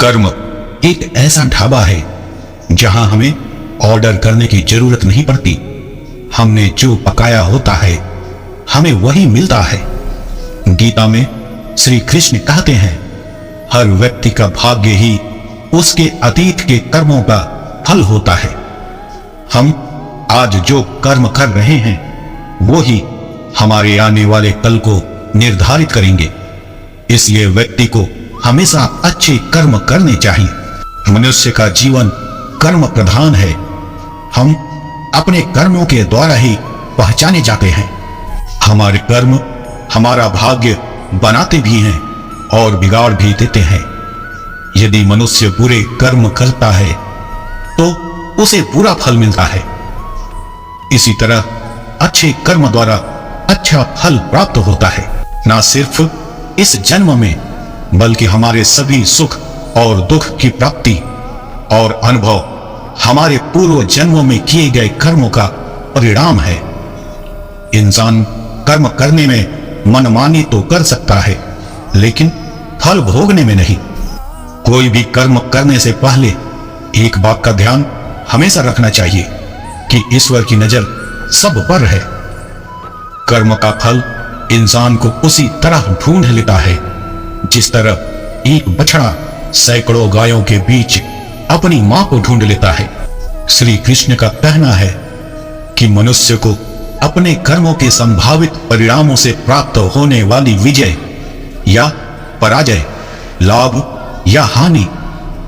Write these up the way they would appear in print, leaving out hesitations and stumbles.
कर्म एक ऐसा ढाबा है जहां हमें ऑर्डर करने की जरूरत नहीं पड़ती। हमने जो पकाया होता है हमें वही मिलता है। गीता में श्री कृष्ण कहते हैं, हर व्यक्ति का भाग्य ही उसके अतीत के कर्मों का फल होता है। हम आज जो कर्म कर रहे हैं वो ही हमारे आने वाले कल को निर्धारित करेंगे। इसलिए व्यक्ति को हमेशा अच्छे कर्म करने चाहिए। मनुष्य का जीवन कर्म प्रधान है। हम अपने कर्मों के द्वारा ही पहचाने जाते हैं। हमारे कर्म हमारा भाग्य बनाते भी हैं और बिगाड़ भी देते हैं। यदि मनुष्य बुरे कर्म करता है तो उसे बुरा फल मिलता है। इसी तरह अच्छे कर्म द्वारा अच्छा फल प्राप्त होता है। ना सिर्फ इस जन्म में बल्कि हमारे सभी सुख और दुख की प्राप्ति और अनुभव हमारे पूर्व जन्मों में किए गए कर्मों का परिणाम है। इंसान कर्म करने में मनमानी तो कर सकता है लेकिन फल भोगने में नहीं। कोई भी कर्म करने से पहले एक बात का ध्यान हमेशा रखना चाहिए कि ईश्वर की नजर सब पर है। कर्म का फल इंसान को उसी तरह ढूंढ लेता है जिस तरह एक बछड़ा सैकड़ों गायों के बीच अपनी मां को ढूंढ लेता है। श्री कृष्ण का कहना है कि मनुष्य को अपने कर्मों के संभावित परिणामों से प्राप्त होने वाली विजय या पराजय, लाभ या हानि,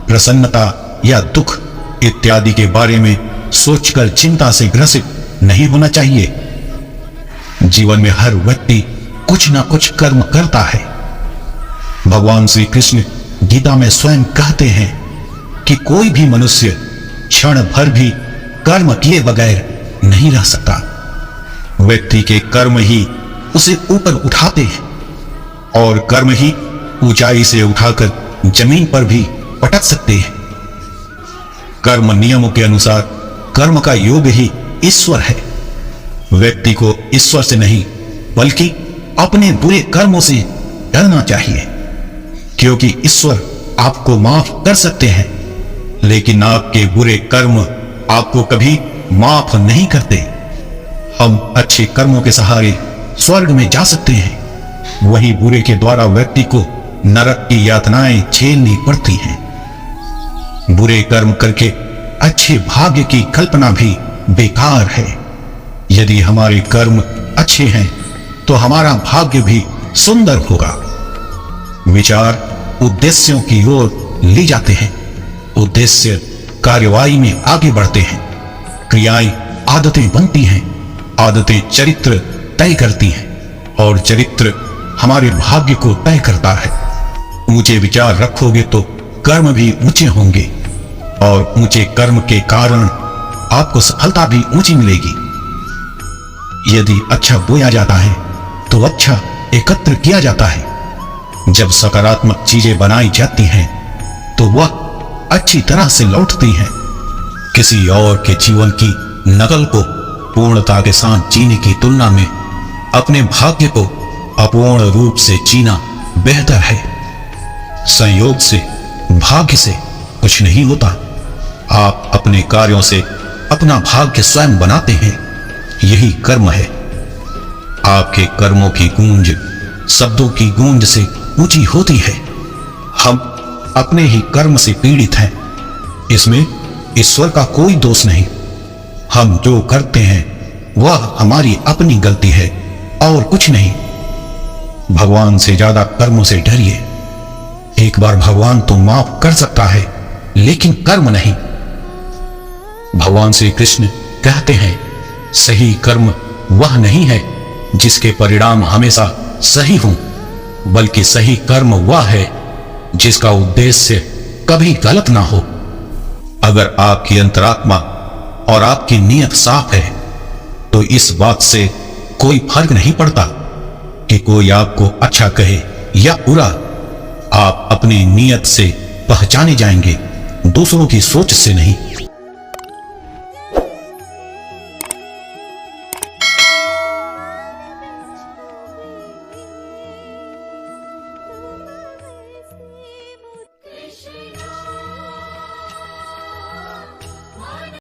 प्रसन्नता या दुख इत्यादि के बारे में सोचकर चिंता से ग्रसित नहीं होना चाहिए। जीवन में हर व्यक्ति कुछ ना कुछ कर्म करता है। भगवान श्री कृष्ण गीता में स्वयं कहते हैं कि कोई भी मनुष्य क्षण भर भी कर्म किए बगैर नहीं रह सकता। व्यक्ति के कर्म ही उसे ऊपर उठाते हैं और कर्म ही ऊंचाई से उठाकर जमीन पर भी पटक सकते हैं। कर्म नियमों के अनुसार कर्म का योग ही ईश्वर है। व्यक्ति को ईश्वर से नहीं बल्कि अपने बुरे कर्मों से डरना चाहिए, क्योंकि ईश्वर आपको माफ कर सकते हैं लेकिन आपके बुरे कर्म आपको कभी माफ नहीं करते। हम अच्छे कर्मों के सहारे स्वर्ग में जा सकते हैं, वहीं बुरे के द्वारा व्यक्ति को नरक की यातनाएं झेलनी पड़ती हैं। बुरे कर्म करके अच्छे भाग्य की कल्पना भी बेकार है। यदि हमारे कर्म अच्छे हैं तो हमारा भाग्य भी सुंदर होगा। विचार उद्देश्यों की ओर ले जाते हैं, उद्देश्य कार्यवाही में आगे बढ़ते हैं, क्रियाएं आदतें बनती हैं, आदतें चरित्र तय करती हैं और चरित्र हमारे भाग्य को तय करता है। ऊंचे विचार रखोगे तो कर्म भी ऊंचे होंगे और ऊंचे कर्म के कारण आपको सफलता भी ऊंची मिलेगी। यदि अच्छा बोया जाता है तो अच्छा एकत्र किया जाता है। जब सकारात्मक चीजें बनाई जाती हैं तो वह अच्छी तरह से लौटती हैं। किसी और के जीवन की नकल को पूर्णता के साथ जीने की तुलना में अपने भाग्य को अपूर्ण रूप से जीना बेहतर है। संयोग से, भाग्य से कुछ नहीं होता। आप अपने कार्यों से अपना भाग्य स्वयं बनाते हैं, यही कर्म है। आपके कर्मों की गूंज शब्दों की गूंज से ऊंची होती है। हम अपने ही कर्म से पीड़ित हैं, इसमें ईश्वर का कोई दोष नहीं। हम जो करते हैं वह हमारी अपनी गलती है और कुछ नहीं। भगवान से ज्यादा कर्मों से डरिए। एक बार भगवान तो माफ कर सकता है लेकिन कर्म नहीं। भगवान श्री कृष्ण कहते हैं, सही कर्म वह नहीं है जिसके परिणाम हमेशा सही हों, बल्कि सही कर्म वह है जिसका उद्देश्य कभी गलत ना हो। अगर आपकी अंतरात्मा और आपकी नीयत साफ है तो इस बात से कोई फर्क नहीं पड़ता कि कोई आपको अच्छा कहे या बुरा। आप अपनी नीयत से पहचाने जाएंगे, दूसरों की सोच से नहीं।